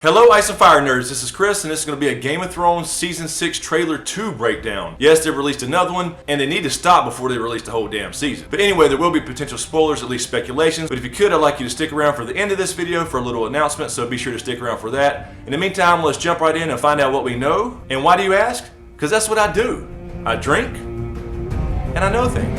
Hello Ice and Fire Nerds, this is Chris and this is going to be a Game of Thrones Season 6 Trailer 2 breakdown. Yes, they've released another one and they need to stop before they release the whole damn season. But anyway, there will be potential spoilers, at least speculations, but if you could, I'd like you to stick around for the end of this video for a little announcement, so be sure to stick around for that. In the meantime, let's jump right in and find out what we know. And why do you ask? Because that's what I do. I drink and I know things.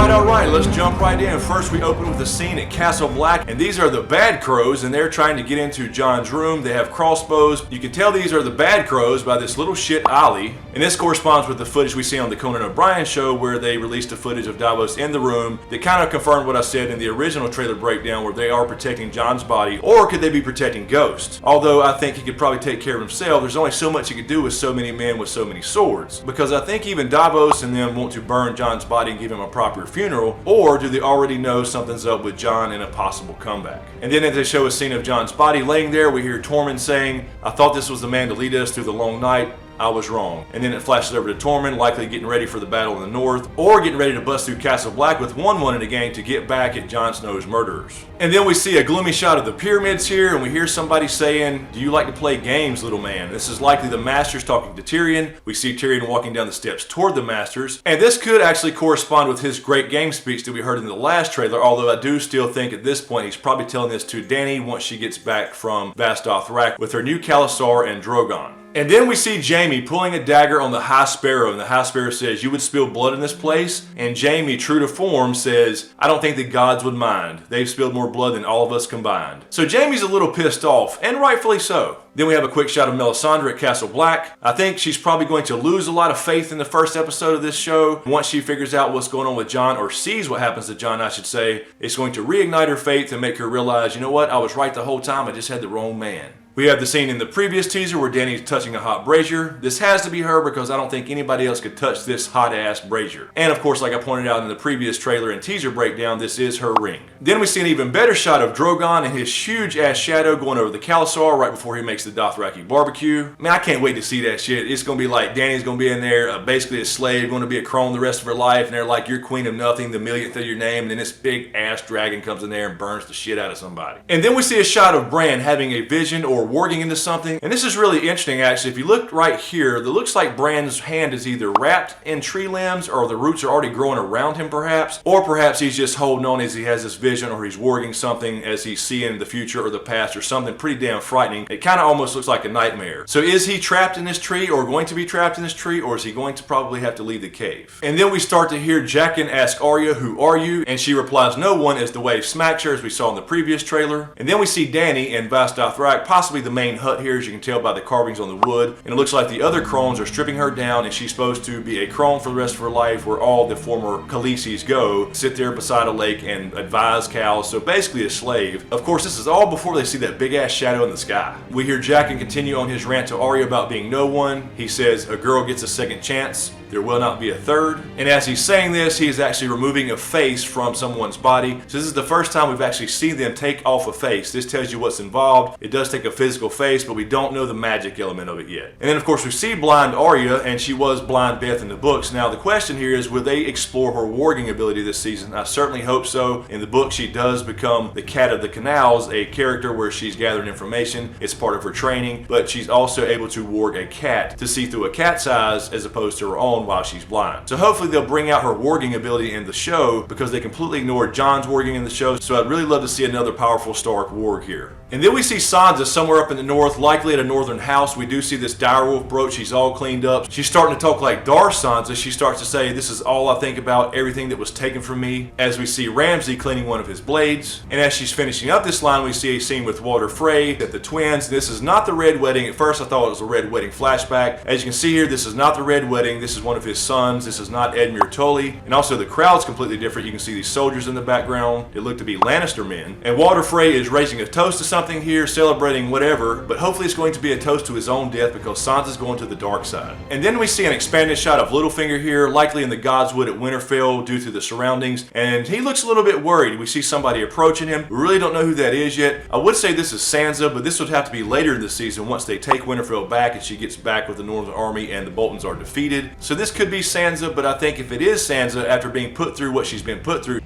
Alright, let's jump right in. First we open with a scene at Castle Black, and these are the bad crows, and they're trying to get into Jon's room. They have crossbows. You can tell these are the bad crows by this little shit Ollie, and this corresponds with the footage we see on the Conan O'Brien show where they released the footage of Davos in the room that kind of confirmed what I said in the original trailer breakdown, where they are protecting Jon's body, or could they be protecting Ghost? Although I think he could probably take care of himself. There's only so much he could do with so many men with so many swords, because I think even Davos and them want to burn Jon's body and give him a proper funeral. Or do they already know something's up with Jon and a possible comeback? And then as they show a scene of Jon's body laying there, we hear Tormund saying, "I thought this was the man to lead us through the long night. I was wrong." And then it flashes over to Tormund, likely getting ready for the battle in the north, or getting ready to bust through Castle Black with one in a gang to get back at Jon Snow's murderers. And then we see a gloomy shot of the pyramids here, and we hear somebody saying, "Do you like to play games, little man?" This is likely the Masters talking to Tyrion. We see Tyrion walking down the steps toward the Masters, and this could actually correspond with his great game speech that we heard in the last trailer, although I do still think at this point he's probably telling this to Dany once she gets back from Vaes Dothrak with her new Khalasar and Drogon. And then we see Jaime pulling a dagger on the High Sparrow, and the High Sparrow says, "You would spill blood in this place?" And Jaime, true to form, says, "I don't think the gods would mind. They've spilled more blood than all of us combined." So Jaime's a little pissed off, and rightfully so. Then we have a quick shot of Melisandre at Castle Black. I think she's probably going to lose a lot of faith in the first episode of this show. Once she figures out what's going on with Jon, or sees what happens to Jon, I should say, it's going to reignite her faith and make her realize, you know what, I was right the whole time, I just had the wrong man. We have the scene in the previous teaser where Dany's touching a hot brazier. This has to be her because I don't think anybody else could touch this hot ass brazier. And of course, like I pointed out in the previous trailer and teaser breakdown, this is her ring. Then we see an even better shot of Drogon and his huge ass shadow going over the Khalasar right before he makes the Dothraki barbecue. Man, I can't wait to see that shit. It's gonna be like Dany's gonna be in there, basically a slave, going to be a crone the rest of her life, and they're like, "You're queen of nothing, the millionth of your name," and then this big ass dragon comes in there and burns the shit out of somebody. And then we see a shot of Bran having a vision or warging into something. And this is really interesting actually. If you look right here, it looks like Bran's hand is either wrapped in tree limbs, or the roots are already growing around him perhaps, or perhaps he's just holding on as he has this vision, or he's warging something as he's seeing the future or the past, or something pretty damn frightening. It kind of almost looks like a nightmare. So is he trapped in this tree, or going to be trapped in this tree, or is he going to probably have to leave the cave? And then we start to hear Jaqen ask Arya, "Who are you?" And she replies, "No one," as the wave smacks her, as we saw in the previous trailer. And then we see Dany in Vaes Dothrak, possibly the main hut here, as you can tell by the carvings on the wood, and it looks like the other crones are stripping her down, and she's supposed to be a crone for the rest of her life, where all the former Khaleesi's go, sit there beside a lake and advise cows, so basically a slave. Of course, this is all before they see that big ass shadow in the sky. We hear Jaqen continue on his rant to Arya about being no one. He says, "A girl gets a second chance. There will not be a third." And as he's saying this, he is actually removing a face from someone's body. So this is the first time we've actually seen them take off a face. This tells you what's involved. It does take a physical face, but we don't know the magic element of it yet. And then of course we see blind Arya, and she was blind Beth in the books. Now the question here is, will they explore her warging ability this season? I certainly hope so. In the book, she does become the Cat of the Canals, a character where she's gathering information. It's part of her training, but she's also able to warg a cat to see through a cat's eyes as opposed to her own while she's blind. So hopefully they'll bring out her warging ability in the show, because they completely ignored Jon's warging in the show. So I'd really love to see another powerful Stark warg here. And then we see Sansa somewhere up in the north, likely at a northern house. We do see this direwolf brooch. She's all cleaned up. She's starting to talk like Dar Sansa. She starts to say, "This is all I think about, everything that was taken from me," as we see Ramsay cleaning one of his blades. And as she's finishing up this line, we see a scene with Walder Frey at the twins. This is not the Red Wedding. At first I thought it was a Red Wedding flashback. As you can see here, this is not the Red Wedding. This is one of his sons. This is not Edmure Tully. And also the crowd's completely different. You can see these soldiers in the background. They look to be Lannister men. And Walder Frey is raising a toast to something here, celebrating whatever, but hopefully it's going to be a toast to his own death because Sansa's going to the dark side. And then we see an expanded shot of Littlefinger here, likely in the Godswood at Winterfell due to the surroundings. And he looks a little bit worried. We see somebody approaching him. We really don't know who that is yet. I would say this is Sansa, but this would have to be later in the season once they take Winterfell back and she gets back with the Northern Army and the Boltons are defeated. So this could be Sansa, but I think if it is Sansa, after being put through what she's been put through,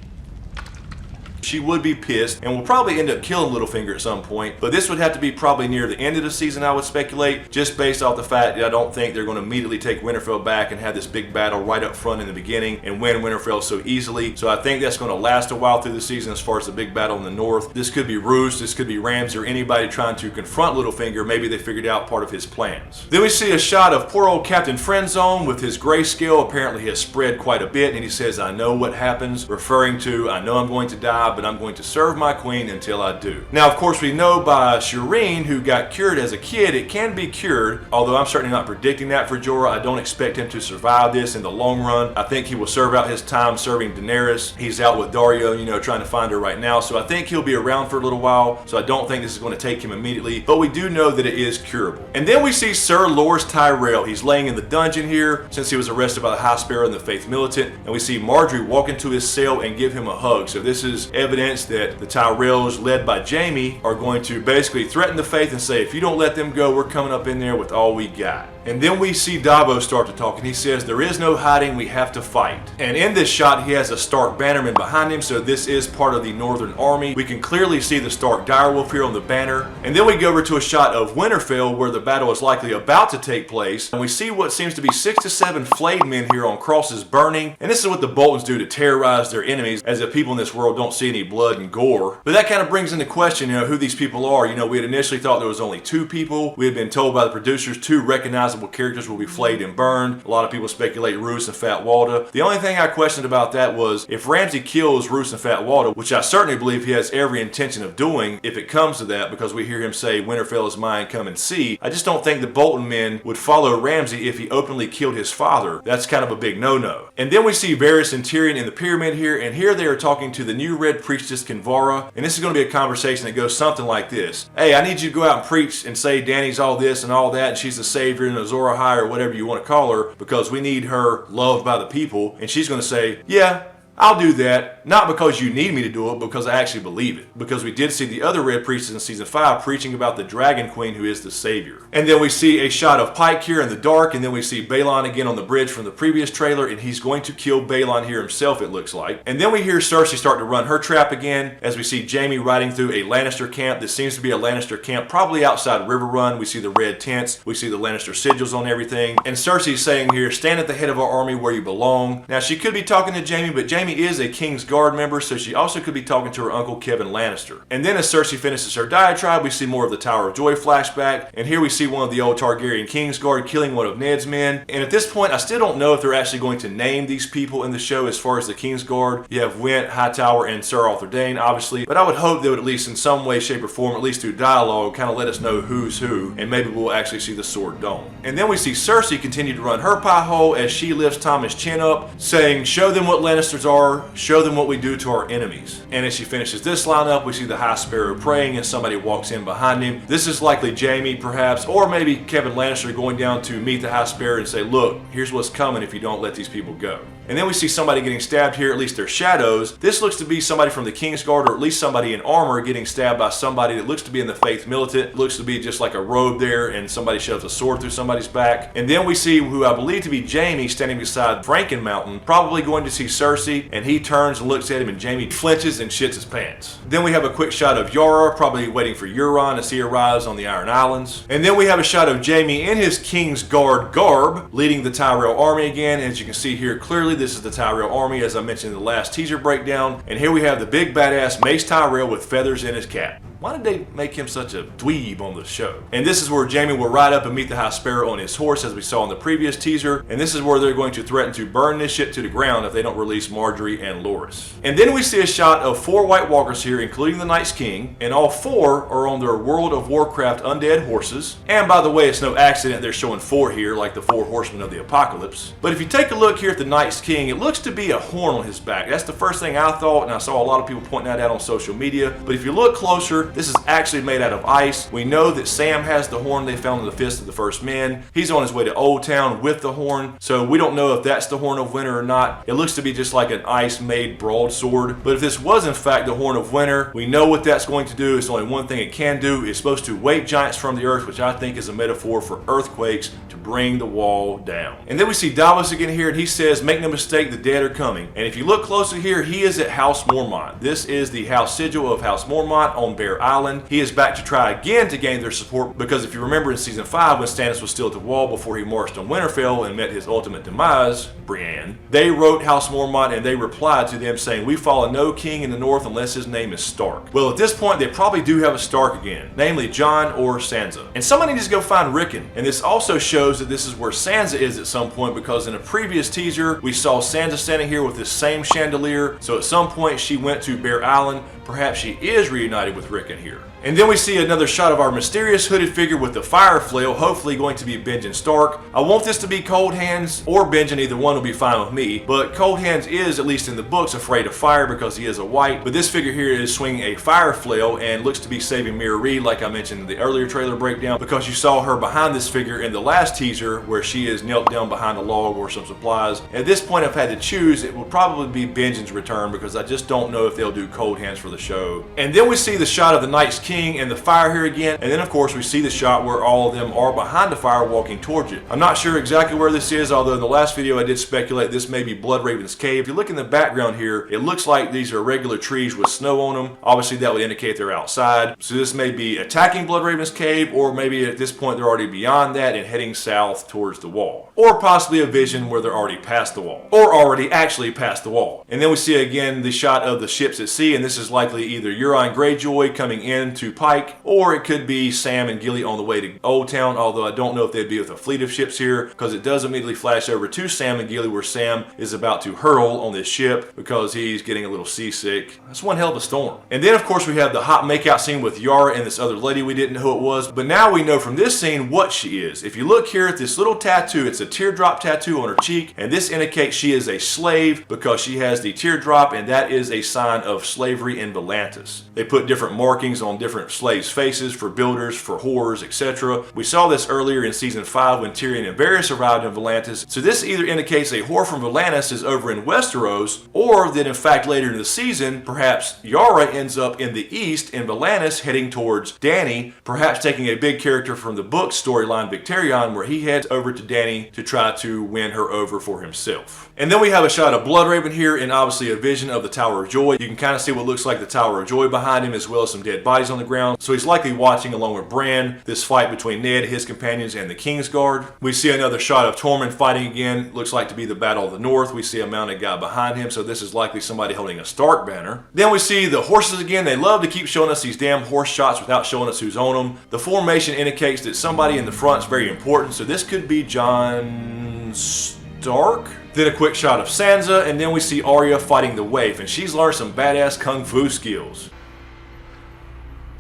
she would be pissed and will probably end up killing Littlefinger at some point, but this would have to be probably near the end of the season, I would speculate, just based off the fact that I don't think they're going to immediately take Winterfell back and have this big battle right up front in the beginning and win Winterfell so easily. So I think that's going to last a while through the season as far as the big battle in the north. This could be Roose, this could be Ramsay, or anybody trying to confront Littlefinger. Maybe they figured out part of his plans. Then we see a shot of poor old Captain Friendzone with his grayscale. Apparently has spread quite a bit, and he says, "I know what happens," referring to, I know I'm going to die, but I'm going to serve my queen until I do. Now, of course, we know by Shireen, who got cured as a kid, it can be cured, although I'm certainly not predicting that for Jorah. I don't expect him to survive this in the long run. I think he will serve out his time serving Daenerys. He's out with Dario, trying to find her right now, so I think he'll be around for a little while, so I don't think this is going to take him immediately, but we do know that it is curable. And then we see Sir Loras Tyrell. He's laying in the dungeon here since he was arrested by the High Sparrow and the Faith Militant, and we see Margery walk into his cell and give him a hug. So this is evidence that the Tyrells, led by Jaime, are going to basically threaten the Faith and say, if you don't let them go, we're coming up in there with all we got. And then we see Davos start to talk, and he says, there is no hiding, we have to fight. And in this shot, he has a Stark bannerman behind him, so this is part of the Northern Army. We can clearly see the Stark direwolf here on the banner. And then we go over to a shot of Winterfell, where the battle is likely about to take place. And we see what seems to be 6 to 7 flayed men here on crosses burning. And this is what the Boltons do to terrorize their enemies, as if people in this world don't see any blood and gore. But that kind of brings into question, who these people are. We had initially thought there was only 2 people. We had been told by the producers 2 recognizable characters will be flayed and burned. A lot of people speculate Roose and Fat Walda. The only thing I questioned about that was if Ramsay kills Roose and Fat Walda, which I certainly believe he has every intention of doing if it comes to that, because we hear him say, Winterfell is mine, come and see. I just don't think the Bolton men would follow Ramsay if he openly killed his father. That's kind of a big no-no. And then we see Varys and Tyrion in the pyramid here, and here they are talking to the new Red Priestess Kinvara, and this is going to be a conversation that goes something like this. Hey, I need you to go out and preach and say Dany's all this and all that, and she's the savior and Azor Ahai, or whatever you want to call her, because we need her loved by the people. And she's going to say, yeah, I'll do that, not because you need me to do it, because I actually believe it. Because we did see the other Red Priestess in Season 5 preaching about the Dragon Queen who is the Savior. And then we see a shot of Pike here in the dark, and then we see Balon again on the bridge from the previous trailer, and he's going to kill Balon here himself, it looks like. And then we hear Cersei start to run her trap again, as we see Jaime riding through a Lannister camp. This seems to be a Lannister camp, probably outside Riverrun. We see the red tents, we see the Lannister sigils on everything. And Cersei's saying here, stand at the head of our army where you belong. Now, she could be talking to Jaime, but Jaime is a King's Guard member, so she also could be talking to her uncle Kevin Lannister. And then as Cersei finishes her diatribe, we see more of the Tower of Joy flashback, and here we see one of the old Targaryen King's Guard killing one of Ned's men. And at this point, I still don't know if they're actually going to name these people in the show as far as the King's Guard. You have Went, Hightower, and Sir Arthur Dayne, obviously, but I would hope they would at least in some way, shape, or form, at least through dialogue, kind of let us know who's who, and maybe we'll actually see the Sword Dome. And then we see Cersei continue to run her pie hole as she lifts Thomas' chin up, saying, show them what Lannisters are, show them what we do to our enemies. And as she finishes this line up, we see the High Sparrow praying and somebody walks in behind him. This is likely Jaime, perhaps, or maybe Kevin Lannister going down to meet the High Sparrow and say, look, here's what's coming if you don't let these people go. And then we see somebody getting stabbed here, at least their shadows. This looks to be somebody from the King's Guard, or at least somebody in armor getting stabbed by somebody that looks to be in the Faith Militant. It looks to be just like a robe there, and somebody shoves a sword through somebody's back. And then we see who I believe to be Jaime standing beside Franken Mountain, probably going to see Cersei, and he turns and looks at him, and Jaime flinches and shits his pants. Then we have a quick shot of Yara, probably waiting for Euron as he arrives on the Iron Islands. And then we have a shot of Jaime in his King's Guard garb, leading the Tyrell army again. As you can see here clearly, this is the Tyrell army, as I mentioned in the last teaser breakdown. And here we have the big badass Mace Tyrell with feathers in his cap. Why did they make him such a dweeb on the show? And this is where Jaime will ride up and meet the High Sparrow on his horse, as we saw in the previous teaser. And this is where they're going to threaten to burn this ship to the ground if they don't release Margery and Loras. And then we see a shot of 4 White Walkers here, including the Night's King, and all 4 are on their World of Warcraft undead horses. And by the way, it's no accident they're showing 4 here, like the 4 horsemen of the apocalypse. But if you take a look here at the Night's King, it looks to be a horn on his back. That's the first thing I thought, and I saw a lot of people pointing that out on social media. But if you look closer, this is actually made out of ice. We know that Sam has the horn they found in the Fist of the First Men. He's on his way to Old Town with the horn, so we don't know if that's the Horn of Winter or not. It looks to be just like an ice-made broadsword. But if this was in fact the Horn of Winter, we know what that's going to do. It's only one thing it can do. It's supposed to wake giants from the earth, which I think is a metaphor for earthquakes to bring the wall down. And then we see Davos again here, and he says, make no mistake, the dead are coming. And if you look closer here, he is at House Mormont. This is the House Sigil of House Mormont on Bear Island. He is back to try again to gain their support, because if you remember in season 5 when Stannis was still at the wall before he marched on Winterfell and met his ultimate demise, Brienne, they wrote House Mormont and they replied to them saying, we follow no king in the north unless his name is Stark. Well, at this point they probably do have a Stark again, namely Jon or Sansa. And somebody needs to go find Rickon. And this also shows that this is where Sansa is at some point, because in a previous teaser we saw Sansa standing here with this same chandelier. So at some point she went to Bear Island. Perhaps she is reunited with Rickon here. And then we see another shot of our mysterious hooded figure with the fire flail, hopefully going to be Benjen Stark. I want this to be Cold Hands or Benjen, either one will be fine with me. But Cold Hands is, at least in the books, afraid of fire because he is a white. But this figure here is swinging a fire flail and looks to be saving Mereen, like I mentioned in the earlier trailer breakdown, because you saw her behind this figure in the last teaser where she is knelt down behind a log or some supplies. At this point, if I had to choose, it would probably be Benjen's return, because I just don't know if they'll do Cold Hands for the show. And then we see the shot of the Night's King and the fire here again, and then of course we see the shot where all of them are behind the fire walking towards it. I'm not sure exactly where this is, although in the last video I did speculate this may be Bloodraven's cave. If you look in the background here, it looks like these are regular trees with snow on them. Obviously that would indicate they're outside, so this may be attacking Bloodraven's cave, or maybe at this point they're already beyond that and heading south towards the wall, or possibly a vision where they're already past the wall, or already actually past the wall. And then we see again the shot of the ships at sea, and this is likely either Euron Greyjoy coming in to Pike, or it could be Sam and Gilly on the way to Old Town, although I don't know if they'd be with a fleet of ships here, because it does immediately flash over to Sam and Gilly where Sam is about to hurl on this ship because he's getting a little seasick. That's one hell of a storm. And then of course we have the hot makeout scene with Yara and this other lady we didn't know who it was, but now we know from this scene what she is. If you look here at this little tattoo, it's a teardrop tattoo on her cheek, and this indicates she is a slave because she has the teardrop, and that is a sign of slavery in Volantis. They put different markings on different slaves' faces for builders, for whores, etc. We saw this earlier in season 5 when Tyrion and Varys arrived in Volantis. So this either indicates a whore from Volantis is over in Westeros, or that in fact later in the season, perhaps Yara ends up in the east in Volantis heading towards Dany, perhaps taking a big character from the book storyline Victarion, where he heads over to Dany to try to win her over for himself. And then we have a shot of Bloodraven here, and obviously a vision of the Tower of Joy. You can kind of see what looks like the Tower of Joy behind him, as well as some dead bodies on the ground. So he's likely watching along with Bran this fight between Ned, his companions, and the Kingsguard. We see another shot of Tormund fighting again. Looks like to be the Battle of the North. We see a mounted guy behind him, so this is likely somebody holding a Stark banner. Then we see the horses again. They love to keep showing us these damn horse shots without showing us who's on them. The formation indicates that somebody in the front is very important, so this could be Jon Stark. Then a quick shot of Sansa, and then we see Arya fighting the waif, and she's learned some badass kung fu skills.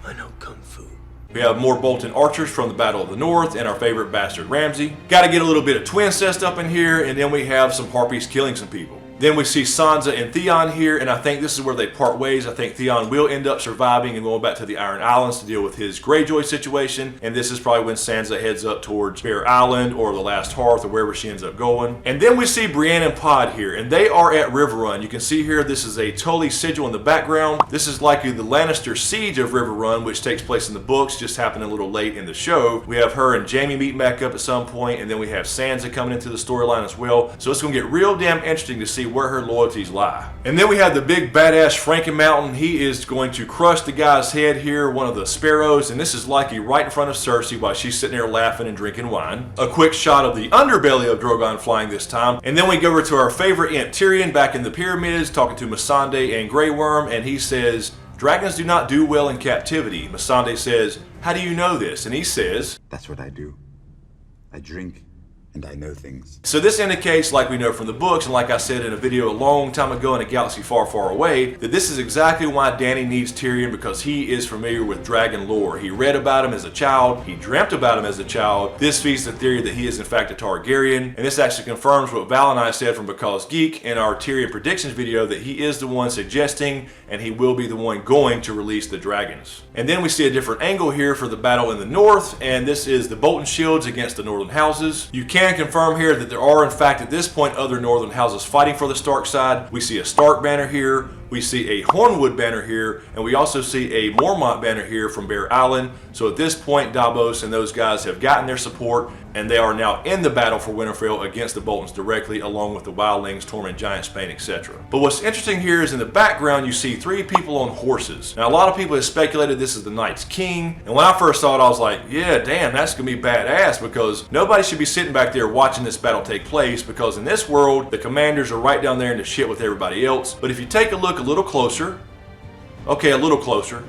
I know kung fu. We have more Bolton archers from the Battle of the North and our favorite bastard Ramsay. Got to get a little bit of twin cest up in here, and then we have some harpies killing some people. Then we see Sansa and Theon here, and I think this is where they part ways. I think Theon will end up surviving and going back to the Iron Islands to deal with his Greyjoy situation, and this is probably when Sansa heads up towards Bear Island or the Last Hearth or wherever she ends up going. And then we see Brienne and Pod here, and they are at Riverrun. You can see here this is a Tully sigil in the background. This is likely the Lannister siege of Riverrun, which takes place in the books, just happened a little late in the show. We have her and Jaime meeting back up at some point, and then we have Sansa coming into the storyline as well. So it's going to get real damn interesting to see where her loyalties lie. And then we have the big badass Frankenmountain. He is going to crush the guy's head here, one of the sparrows, and this is likely right in front of Cersei while she's sitting there laughing and drinking wine. A quick shot of the underbelly of Drogon flying this time, and then we go over to our favorite Aunt Tyrion back in the pyramids talking to Missandei and Grey Worm, and he says, Dragons do not do well in captivity. Missandei says, "How do you know this?" And he says, "That's what I do. I drink and I know things." So this indicates, like we know from the books, and like I said in a video a long time ago in a galaxy far, far away, that this is exactly why Dany needs Tyrion, because he is familiar with dragon lore. He read about him as a child, he dreamt about him as a child. This feeds the theory that he is in fact a Targaryen, and this actually confirms what Val and I said from Because Geek in our Tyrion predictions video, that he is the one suggesting, and he will be the one going to release the dragons. And then we see a different angle here for the battle in the north, and this is the Bolton shields against the northern houses. You can confirm here that there are in fact at this point other northern houses fighting for the Stark side. We see a Stark banner here, we see a Hornwood banner here, and we also see a Mormont banner here from Bear Island. So at this point, Davos and those guys have gotten their support, and they are now in the battle for Winterfell against the Boltons directly, along with the Wildlings, Tormund, Giantsbane, etc. But what's interesting here is in the background you see 3 people on horses. Now a lot of people have speculated this is the Night's King, and when I first saw it I was like, yeah, damn, that's gonna be badass, because nobody should be sitting back there watching this battle take place, because in this world the commanders are right down there in the shit with everybody else. But if you take a look a little closer, okay, a little closer,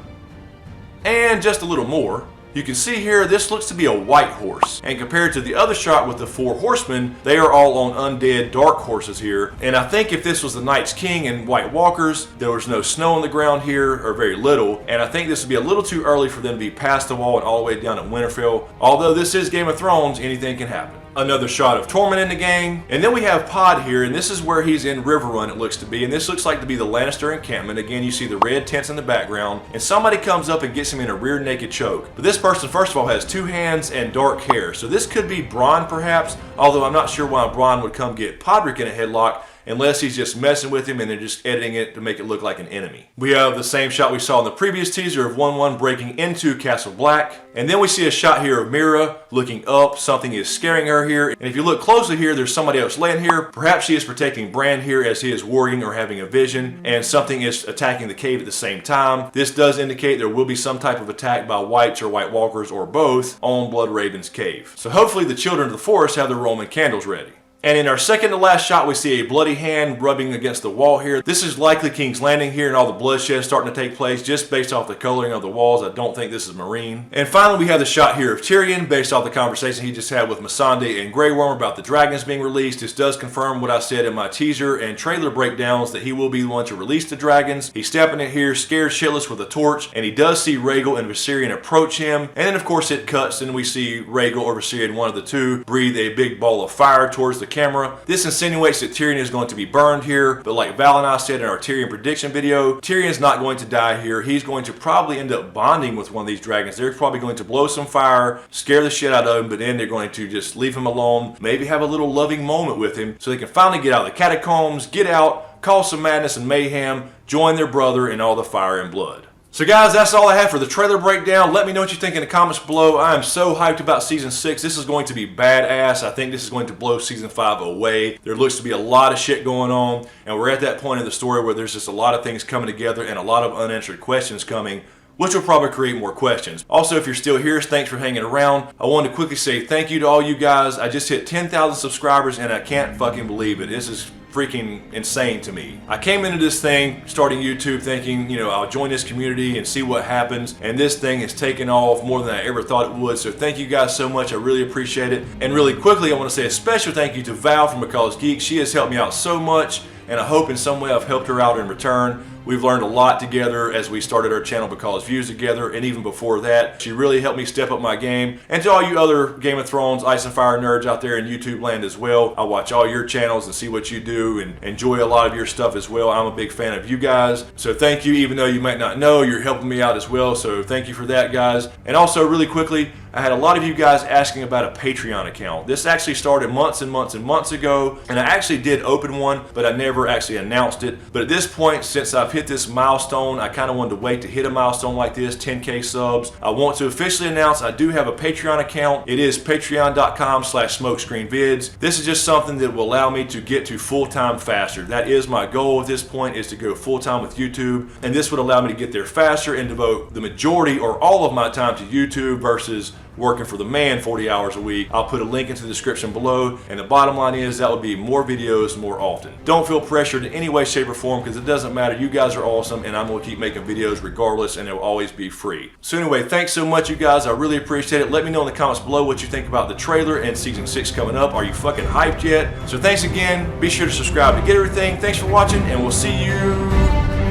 and just a little more, you can see here this looks to be a white horse, and compared to the other shot with the 4 horsemen, they are all on undead dark horses here. And I think if this was the Night's King and White Walkers, there was no snow on the ground here, or very little, and I think this would be a little too early for them to be past the wall and all the way down at Winterfell. Although this is Game of Thrones, anything can happen. Another shot of Tormund and the gang, and then we have Pod here, and this is where he's in Riverrun, it looks to be, and this looks like to be the Lannister encampment. Again, you see the red tents in the background, and somebody comes up and gets him in a rear naked choke. But this person, first of all, has 2 hands and dark hair, so this could be Bronn perhaps, although I'm not sure why Bronn would come get Podrick in a headlock, unless he's just messing with him and they're just editing it to make it look like an enemy. We have the same shot we saw in the previous teaser of 1-1 breaking into Castle Black. And then we see a shot here of Mira looking up. Something is scaring her here. And if you look closely here, there's somebody else laying here. Perhaps she is protecting Bran here as he is worrying or having a vision. And something is attacking the cave at the same time. This does indicate there will be some type of attack by Whites or White Walkers or both on Bloodraven's cave. So hopefully the children of the forest have their Roman candles ready. And in our second to last shot, we see a bloody hand rubbing against the wall here. This is likely King's Landing here, and all the bloodshed starting to take place just based off the coloring of the walls. I don't think this is Mereen. And finally, we have the shot here of Tyrion based off the conversation he just had with Missandei and Grey Worm about the dragons being released. This does confirm what I said in my teaser and trailer breakdowns, that he will be the one to release the dragons. He's stepping in here scared shitless with a torch, and he does see Rhaegal and Viserion approach him. And then of course it cuts, and we see Rhaegal or Viserion, one of the two, breathe a big ball of fire towards the camera. This insinuates that Tyrion is going to be burned here, but like Val and I said in our Tyrion prediction video, Tyrion's not going to die here. He's going to probably end up bonding with one of these dragons. They're probably going to blow some fire, scare the shit out of him, but then they're going to just leave him alone, maybe have a little loving moment with him so they can finally get out of the catacombs, get out, cause some madness and mayhem, join their brother in all the fire and blood. So guys, that's all I have for the trailer breakdown. Let me know what you think in the comments below. I am so hyped about Season 6. This is going to be badass. I think this is going to blow Season 5 away. There looks to be a lot of shit going on, and we're at that point in the story where there's just a lot of things coming together and a lot of unanswered questions coming, which will probably create more questions. Also, if you're still here, thanks for hanging around. I wanted to quickly say thank you to all you guys. I just hit 10,000 subscribers, and I can't fucking believe it. This is freaking insane to me. I came into this thing starting YouTube thinking, you know, I'll join this community and see what happens, and this thing has taken off more than I ever thought it would. So thank you guys so much. I really appreciate it. And really quickly, I want to say a special thank you to Val from Because Geek. She has helped me out so much, and I hope in some way I've helped her out in return. We've learned a lot together as we started our channel Because Views together, and even before that. She really helped me step up my game. And to all you other Game of Thrones, Ice and Fire nerds out there in YouTube land as well, I watch all your channels and see what you do and enjoy a lot of your stuff as well. I'm a big fan of you guys. So thank you, even though you might not know, you're helping me out as well. So thank you for that, guys. And also really quickly, I had a lot of you guys asking about a Patreon account. This actually started months and months and months ago, and I actually did open one, but I never actually announced it. But at this point, since I've hit this milestone, I kind of wanted to wait to hit a milestone like this, 10K subs. I want to officially announce I do have a Patreon account. It is patreon.com/smokescreenvids. This is just something that will allow me to get to full-time faster. That is my goal at this point, is to go full-time with YouTube, and this would allow me to get there faster and devote the majority or all of my time to YouTube versus working for the man 40 hours a week. I'll put a link into the description below, and the bottom line is that would be more videos more often. Don't feel pressured in any way, shape, or form, because it doesn't matter. You guys are awesome, and I'm going to keep making videos regardless, and it will always be free. So anyway, thanks so much, you guys. I really appreciate it. Let me know in the comments below what you think about the trailer and season 6 coming up. Are you fucking hyped yet? So thanks again. Be sure to subscribe to get everything. Thanks for watching, and we'll see you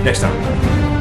next time.